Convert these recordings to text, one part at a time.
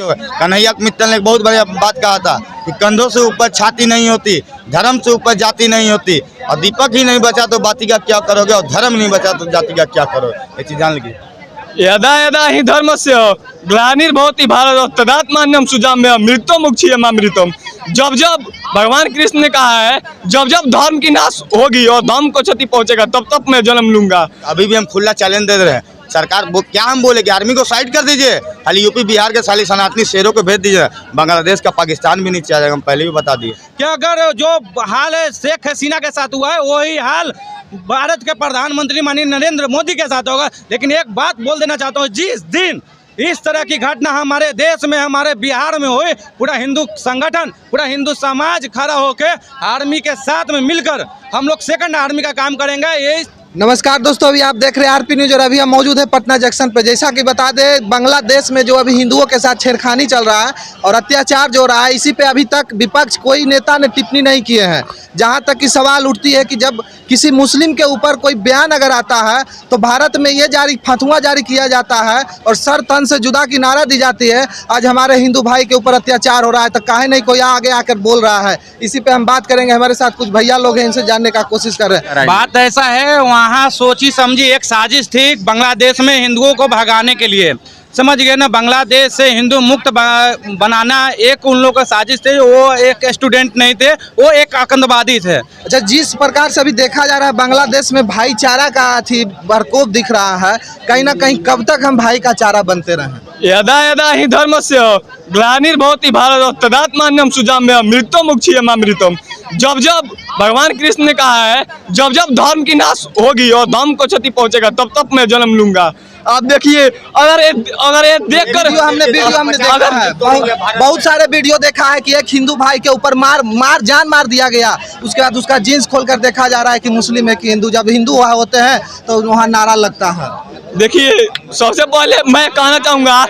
कन्हैया मित्तल ने एक बहुत बढ़िया बात कहा था कि कंधों से ऊपर छाती नहीं होती, धर्म से ऊपर जाति नहीं होती। और दीपक ही नहीं बचा तो बाती का क्या करोगे, और धर्म नहीं बचा तो जाति का क्या करोगे। ये चीज जान लीजिए। यदा यदा हि धर्मस्य ग्लानिर्भवति भारत तदात्मान्यं सुजाम्यहं मृत्युमुक्षीयमामृतम्। जब जब भगवान कृष्ण ने कहा है जब जब धर्म की नाश होगी और धर्म को क्षति पहुंचेगा तब तब मैं जन्म लूंगा। अभी भी हम खुला चैलेंज दे रहे हैं सरकार क्या हम बोले कि आर्मी को साइड कर दीजिए, खाली यूपी बिहार के साली सनातनी शेरों को भेज दीजिए, बांग्लादेश का पाकिस्तान भी नीचे आ जाएगा। हम पहले भी बता दिए कि अगर जो हाल है शेख हसीना के साथ हुआ है वही हाल भारत के प्रधानमंत्री माननीय नरेंद्र मोदी के साथ होगा। लेकिन एक बात बोल देना चाहता हूँ, जिस दिन इस तरह की घटना हमारे देश में हमारे बिहार में हुई, पूरा हिंदू संगठन पूरा हिंदू समाज खड़ा होकर आर्मी के साथ में मिलकर हम लोग सेकंड आर्मी का काम करेंगे। ये नमस्कार दोस्तों, अभी आप देख रहे हैं आरपी न्यूज और अभी हम मौजूद है पटना जंक्शन पे। जैसा कि बता दें, बांग्लादेश में जो अभी हिंदुओं के साथ छेड़खानी चल रहा है और अत्याचार जो हो रहा है, इसी पे अभी तक विपक्ष कोई नेता ने टिप्पणी नहीं किए हैं। जहां तक कि सवाल उठती है कि जब किसी मुस्लिम के ऊपर कोई बयान अगर आता है तो भारत में ये फतवा जारी किया जाता है और सर तन से जुदा की नारा दी जाती है। आज हमारे हिंदू भाई के ऊपर अत्याचार हो रहा है तो काहे नहीं कोई आगे आकर बोल रहा है। इसी पे हम बात करेंगे। हमारे साथ कुछ भैया लोग हैं, इनसे जानने का कोशिश कर रहे हैं। बात ऐसा है, वहाँ सोची समझी एक साजिश थी बांग्लादेश में हिंदुओं को भगाने के लिए, समझ गए ना। बांग्लादेश से हिंदू मुक्त बनाना एक उन लोगों का साजिश थे। वो एक स्टूडेंट नहीं थे, वो एक आतंकवादी थे। अच्छा, जिस प्रकार से अभी देखा जा रहा है बांग्लादेश में भाईचारा का प्रकोप दिख रहा है, कहीं ना कहीं कब तक हम भाई का चारा बनते रहें। यदा यदा हि धर्मस्य ग्लानिर्भवति भारत तदात्मान्यं सुजाम्यहं मृत्युमुक्षीयमामृतम्। जब जब भगवान कृष्ण ने कहा है जब जब धर्म की नाश होगी और धर्म को क्षति पहुंचेगा तब तब मैं जन्म लूंगा। आप देखिए, अगर ये देखकर हमने देखा है, बहुत सारे वीडियो देखा है कि एक हिंदू भाई के ऊपर जान मार दिया गया। उसके बाद उसका जीन्स खोलकर देखा जा रहा है कि मुस्लिम है कि हिंदू। जब हिंदू वहाँ होते हैं तो वहाँ नारा लगता है। देखिए, सबसे पहले मैं कहना चाहूँगा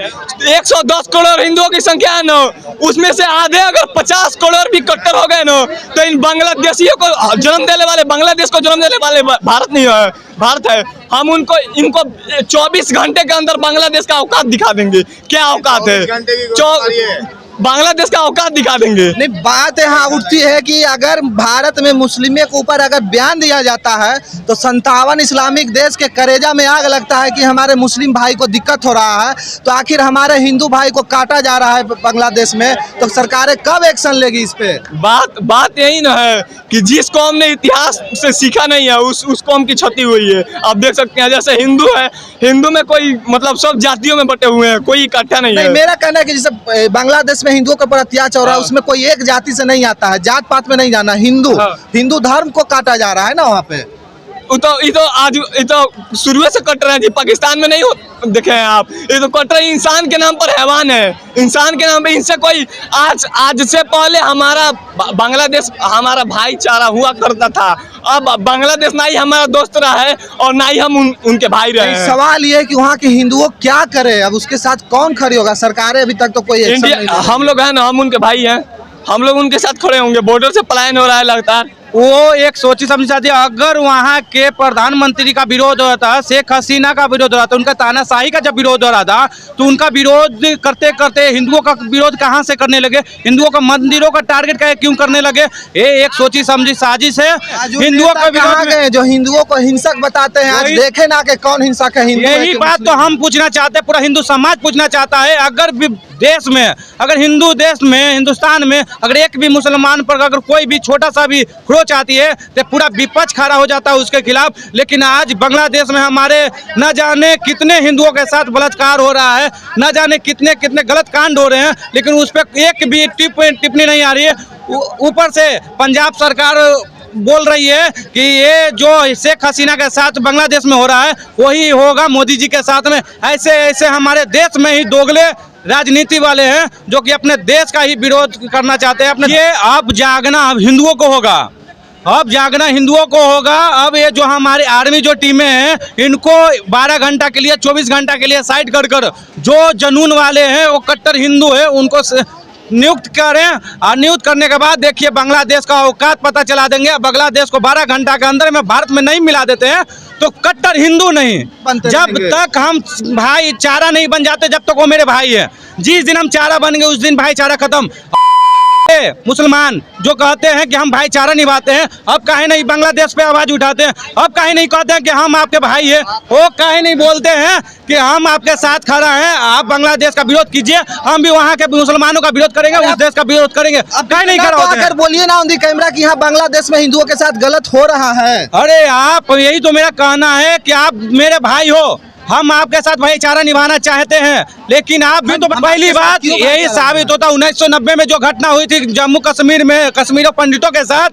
110 करोड़ हिंदुओं की संख्या है ना, उसमें से आधे अगर 50 करोड़ भी कट्टर हो गए ना तो इन बांग्लादेशियों को जन्म देने वाले, बांग्लादेश को जन्म देने वाले भारत नहीं है, भारत है। हम इनको 24 घंटे के अंदर बांग्लादेश का औकात दिखा देंगे। क्या औकात है, बांग्लादेश का औकात दिखा देंगे। नहीं, बात यहाँ उठती है कि अगर भारत में मुस्लिमों के ऊपर अगर बयान दिया जाता है तो 57 इस्लामिक देश के करेजा में आग लगता है कि हमारे मुस्लिम भाई को दिक्कत हो रहा है। तो आखिर हमारे हिंदू भाई को काटा जा रहा है बांग्लादेश में, तो सरकारें कब एक्शन लेगी इस पे। बात यही ना है कि जिस कौम ने इतिहास से सीखा नहीं है उस कौम की क्षति हुई है। आप देख सकते हैं, जैसे हिंदू है, हिंदू में कोई मतलब सब जातियों में बटे हुए हैं, कोई इकट्ठा नहीं है। मेरा कहना है कि जैसे बांग्लादेश में हिंदुओं के ऊपर अत्याचार हो रहा है, उसमें कोई एक जाति से नहीं आता है, जात पात में नहीं जाना, हिंदू धर्म को काटा जा रहा है ना वहाँ पे। ये तो शुरू से कट रहे हैं जी। पाकिस्तान में नहीं देखे हैं आप, ये तो कट रहे इंसान के नाम पर हैवान है, इंसान के नाम पे। इनसे कोई आज से पहले हमारा बांग्लादेश हमारा भाईचारा हुआ करता था। अब बांग्लादेश ना ही हमारा दोस्त रहा है और ना ही हम उनके भाई रहे हैं। सवाल ये है कि वहाँ के हिंदुओं क्या करे, अब उसके साथ कौन खड़ी होगा। सरकारें अभी तक तो कोई एक्शन नहीं। हम लोग हैं ना, हम उनके भाई हैं, हम लोग उनके साथ खड़े होंगे। बॉर्डर से पलायन हो रहा है लगातार। वो एक सोची समझी चाहती है, अगर वहाँ के प्रधानमंत्री का विरोध हो रहा था, शेख हसीना का विरोध हो रहा था, उनका तानाशाही का जब विरोध हो रहा था तो उनका विरोध करते करते हिंदुओं का विरोध कहाँ से करने लगे, हिंदुओं का मंदिरों का टारगेट क्यों करने लगे। ये एक सोची समझी साजिश है। हिंदुओं का विरोध जो हिंदुओं को हिंसक बताते हैं, आज देखे ना कि कौन हिंसक है। यही बात तो हम पूछना चाहते हैं, पूरा हिंदू समाज पूछना चाहता है। अगर देश में, अगर हिंदू देश में, हिंदुस्तान में अगर एक भी मुसलमान पर अगर कोई भी छोटा सा भी आती है तो पूरा विपक्ष खड़ा हो जाता है उसके खिलाफ। लेकिन आज बांग्लादेश में हमारे न जाने कितने हिंदुओं के साथ बलात्कार हो रहा है, न जाने कितने कितने गलत कांड हो रहे हैं, लेकिन उस पर एक भी टिप्पणी नहीं आ रही है। ऊपर से पंजाब सरकार बोल रही है कि ये जो शेख हसीना के साथ बांग्लादेश में हो रहा है वही होगा मोदी जी के साथ में। ऐसे हमारे देश में ही दोगले राजनीति वाले हैं जो कि अपने देश का ही विरोध करना चाहते हैं। ये अब जागना हिंदुओं को होगा, अब जागना हिंदुओं को होगा। अब ये जो हमारी आर्मी जो टीमें हैं इनको 12 घंटा के लिए, 24 घंटा के लिए साइड कर जो जुनून वाले हैं वो कट्टर हिंदू है, उनको नियुक्त करें और नियुक्त करने के बाद देखिए बांग्लादेश का औकात पता चला देंगे। बांग्लादेश को 12 घंटा के अंदर में भारत में नहीं मिला देते हैं तो कट्टर हिंदू नहीं, जब तक हम भाईचारा नहीं बन जाते जब तक वो मेरे भाई है। जिस दिन हम चारा बन गए उस दिन भाईचारा खत्म। मुसलमान जो कहते हैं कि हम भाईचारा निभाते हैं, अब काहे नहीं बांग्लादेश पे आवाज उठाते हैं? अब काहे नहीं कहते हैं कि हम आपके भाई हैं? वो काहे नहीं बोलते हैं कि हम आपके साथ खड़ा हैं, आप बांग्लादेश का विरोध कीजिए, हम भी वहाँ के मुसलमानों का विरोध करेंगे, उस देश का विरोध करेंगे। अब काहे नहीं खड़ा होते हैं? बोलिए ना ऑन दी कैमरा कि यहाँ बांग्लादेश में हिंदुओं के साथ गलत हो रहा है। अरे आप, यही तो मेरा कहना है कि आप मेरे भाई हो, हम आपके साथ भाईचारा निभाना चाहते हैं, लेकिन आप भी तो पहली बात यही साबित होता 1990 में जो घटना हुई थी जम्मू कश्मीर में कश्मीरी पंडितों के साथ,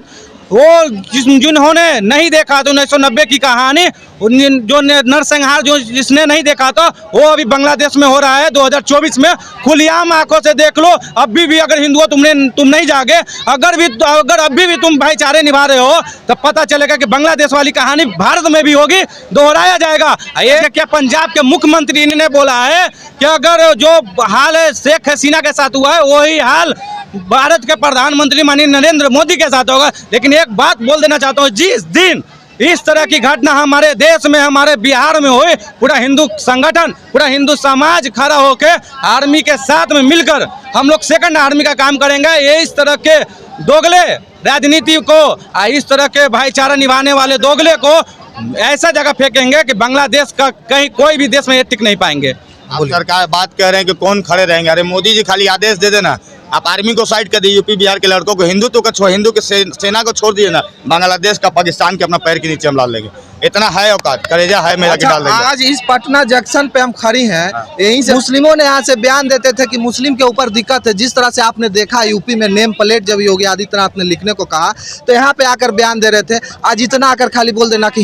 वो जिन्होंने नहीं देखा था 1990 की कहानी, जो नरसंहार जो जिसने नहीं देखा था वो अभी बांग्लादेश में हो रहा है 2024 में। खुलेआम आंखों से देख लो। अभी भी अगर हिंदुओं तुम नहीं जागे, अगर अभी भी तुम भाईचारे निभा रहे हो तो पता चलेगा कि बांग्लादेश वाली कहानी भारत में भी होगी, दोहराया जाएगा। ये क्या पंजाब के मुख्यमंत्री ने बोला है कि अगर जो हाल है शेख हसीना के साथ हुआ है वही हाल भारत के प्रधानमंत्री माननीय नरेंद्र मोदी के साथ होगा। लेकिन एक बात बोल देना चाहता हूँ, जिस दिन इस तरह की घटना हमारे देश में, हमारे बिहार में हुई, पूरा हिंदू संगठन, पूरा हिंदू समाज खड़ा होकर आर्मी के साथ में मिलकर हम लोग सेकंड आर्मी का काम करेंगे। ये इस तरह के दोगले राजनीति को, इस तरह के भाईचारा निभाने वाले दोगले को ऐसा जगह फेंकेंगे कि बांग्लादेश का कहीं कोई भी देश में ये टिक नहीं पाएंगे। सरकार बात कर रहे हैं कि कौन खड़े रहेंगे। अरे मोदी जी खाली आदेश दे देना, आप आर्मी को साइड कर दी, यूपी बिहार के लड़कों को, हिंदुत्व का हिंदू के सेना को छोड़ दिए ना, बांग्लादेश का पाकिस्तान के अपना पैर के नीचे हम डाल लेंगे। इतना है औकात, कलेजा है मेरा कि डाल देंगे। आज इस पटना जंक्शन पे हम खड़ी हैं, यहीं से मुस्लिमों ने यहाँ से बयान देते थे कि मुस्लिम के ऊपर दिक्कत है। जिस तरह से आपने देखा यूपी में नेम प्लेट जब योगी आदित्यनाथ ने लिखने को कहा तो यहाँ पे आकर बयान दे रहे थे। आज इतना आकर खाली बोल देना कि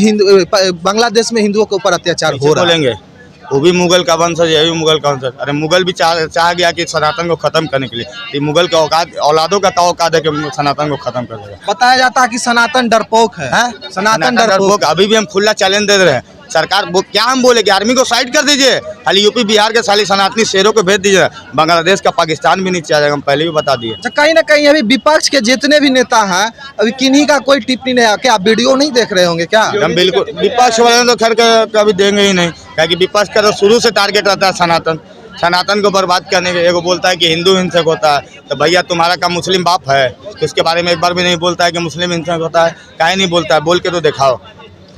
बांग्लादेश में हिंदुओं के ऊपर अत्याचार हो रहा है। वो भी मुगल का वंशज, यही मुगल का वंशज। अरे मुगल भी चाह गया कि सनातन को खत्म करने के लिए, ये मुगल का औकात, औलादों का औकात है कि सनातन को खत्म कर देगा। बताया जाता है कि सनातन डरपोक है, सनातन डरपोक। अभी भी हम खुला चैलेंज दे रहे हैं सरकार, वो क्या हम बोले कि आर्मी को साइड कर दीजिए, खाली यूपी बिहार के साली सनातनी शेरों को भेज दीजिए, बांग्लादेश का पाकिस्तान भी नीचे आ जाएगा। हम पहले भी बता दिए। कहीं ना कहीं अभी विपक्ष के जितने भी नेता हैं अभी किन्हीं का कोई टिप्पणी नहीं है। क्या आप वीडियो नहीं देख रहे होंगे क्या? हम बिल्कुल, विपक्ष वाले तो खैर कभी देंगे ही नहीं, क्योंकि विपक्ष का तो शुरू से टारगेट रहता है सनातन को बर्बाद करने के। एगो बोलता है कि हिंदू हिंसक होता है, तो भैया तुम्हारा का मुस्लिम बाप है, तो इसके बारे में एक बार भी नहीं बोलता है कि मुस्लिम हिंसक होता है। काहे नहीं बोलता है? बोल के तो दिखाओ।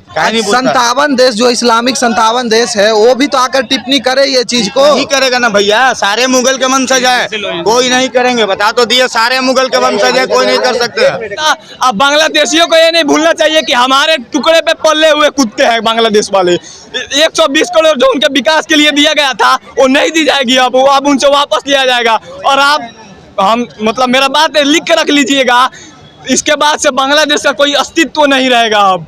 57 देश जो इस्लामिक 57 देश है वो भी तो आकर टिप्पणी करे ये चीज को। नहीं करेगा ना भैया, सारे मुगल के वंशज है, कोई नहीं करेंगे। बता तो दिए, सारे मुगल के वंशज है, कोई नहीं कर सकते। अब बांग्लादेशियों को ये नहीं भूलना चाहिए कि हमारे टुकड़े पे पले हुए कुत्ते हैं बांग्लादेश वाले। 120 करोड़ जो उनके विकास के लिए दिया गया था वो नहीं दी जाएगी, अब उनसे वापस लिया जाएगा। और आप मतलब मेरा बात लिख के रख लीजिएगा, इसके बाद से बांग्लादेश का कोई अस्तित्व नहीं रहेगा। अब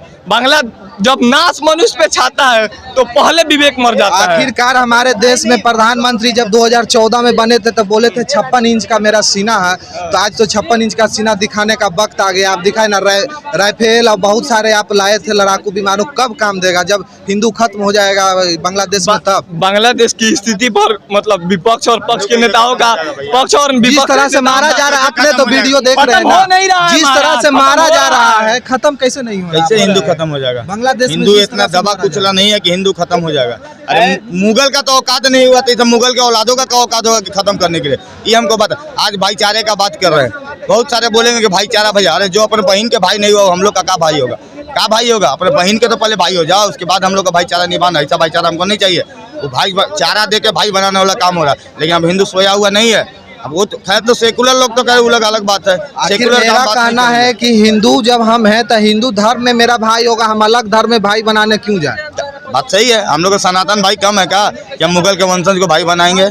जब नाश मनुष्य पे छाता है तो पहले विवेक मर जाता है। आखिरकार हमारे देश में प्रधानमंत्री जब 2014 में बने थे तो बोले थे 56 इंच का मेरा सीना है, तो आज तो 56 इंच का सीना दिखाने का वक्त आ गया। आप दिखाए ना, राइफल और बहुत सारे आप लाए थे लड़ाकू विमानों, कब काम देगा? जब हिंदू खत्म हो जाएगा बांग्लादेश में तब। बांग्लादेश की स्थिति पर मतलब विपक्ष और पक्ष के नेताओं का, पक्ष और जिस तरह से मारा जा रहा है, आपने तो वीडियो देख रहे हैं, जिस तरह से मारा जा रहा है, खत्म कैसे नहीं हो? कैसे हिंदू खत्म हो जाएगा? हिंदू इतना दबा कुचला नहीं है कि हिंदू खत्म हो जाएगा। अरे मुगल का तो औकात नहीं हुआ, तो मुगल के औलादों का औकात होगा कि खत्म करने के लिए। ये हमको बात, आज भाईचारे का बात कर रहे हैं, बहुत सारे बोलेंगे कि भाईचारा भैया। अरे जो अपने बहन के भाई नहीं हुआ हम लोग का भाई होगा? क्या भाई होगा? अपने बहन के तो पहले भाई हो जाओ, उसके बाद हम लोग का भाईचारा निभाना। ऐसा भाईचारा हमको नहीं चाहिए। वो भाईचारा दे के भाई बनाने वाला काम हो रहा है, लेकिन अब हिंदू सोया हुआ नहीं है। अब वो तो खैर तो सेकुलर लोग तो कह वो लोग अलग बात है। सेकुलर मेरा कहना है कि हिंदू जब हम हैं तो हिंदू धर्म में मेरा भाई होगा, हम अलग धर्म में भाई बनाने क्यों जाए? बात सही है। हम लोग का सनातन भाई कम है क्या कि हम मुगल के वंशज को भाई बनाएंगे?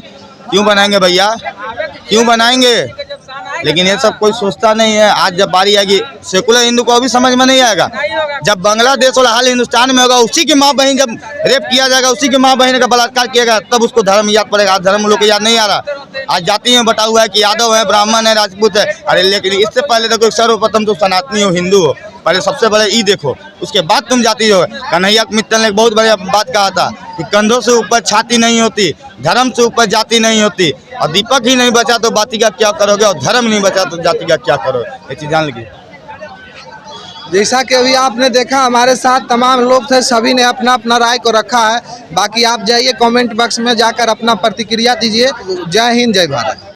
क्यों बनाएंगे भैया, क्यों बनाएंगे? लेकिन ये सब कोई सोचता नहीं है। आज जब बारी आएगी सेकुलर हिंदू को अभी समझ में नहीं आएगा। जब बांग्लादेश वाला हाल हिंदुस्तान में होगा, उसी की माँ बहन जब रेप किया जाएगा, उसी की माँ बहन का बलात्कार किया जाएगा, तब उसको धर्म याद पड़ेगा। आज धर्म लोग को याद नहीं आ रहा। आज जाति में बटा हुआ है कि यादव है, ब्राह्मण है, राजपूत है। अरे लेकिन इससे पहले तो सर्वप्रथम तो सनातनी हो, हिंदू हो, पहले सबसे पहले ई देखो, उसके बाद तुम जाति हो। कन्हैया मित्तल ने एक बहुत बढ़िया बात कहा था कि कंधों से ऊपर छाती नहीं होती, धर्म से ऊपर जाति नहीं होती। और दीपक ही नहीं बचा तो बाती का क्या करोगे, और धर्म नहीं बचा तो जाति का क्या करोगे, ये चीज जान लीजिए। जैसा कि अभी आपने देखा हमारे साथ तमाम लोग थे, सभी ने अपना अपना राय को रखा है। बाकी आप जाइए कमेंट बॉक्स में जाकर अपना प्रतिक्रिया दीजिए। जय हिंद, जय भारत।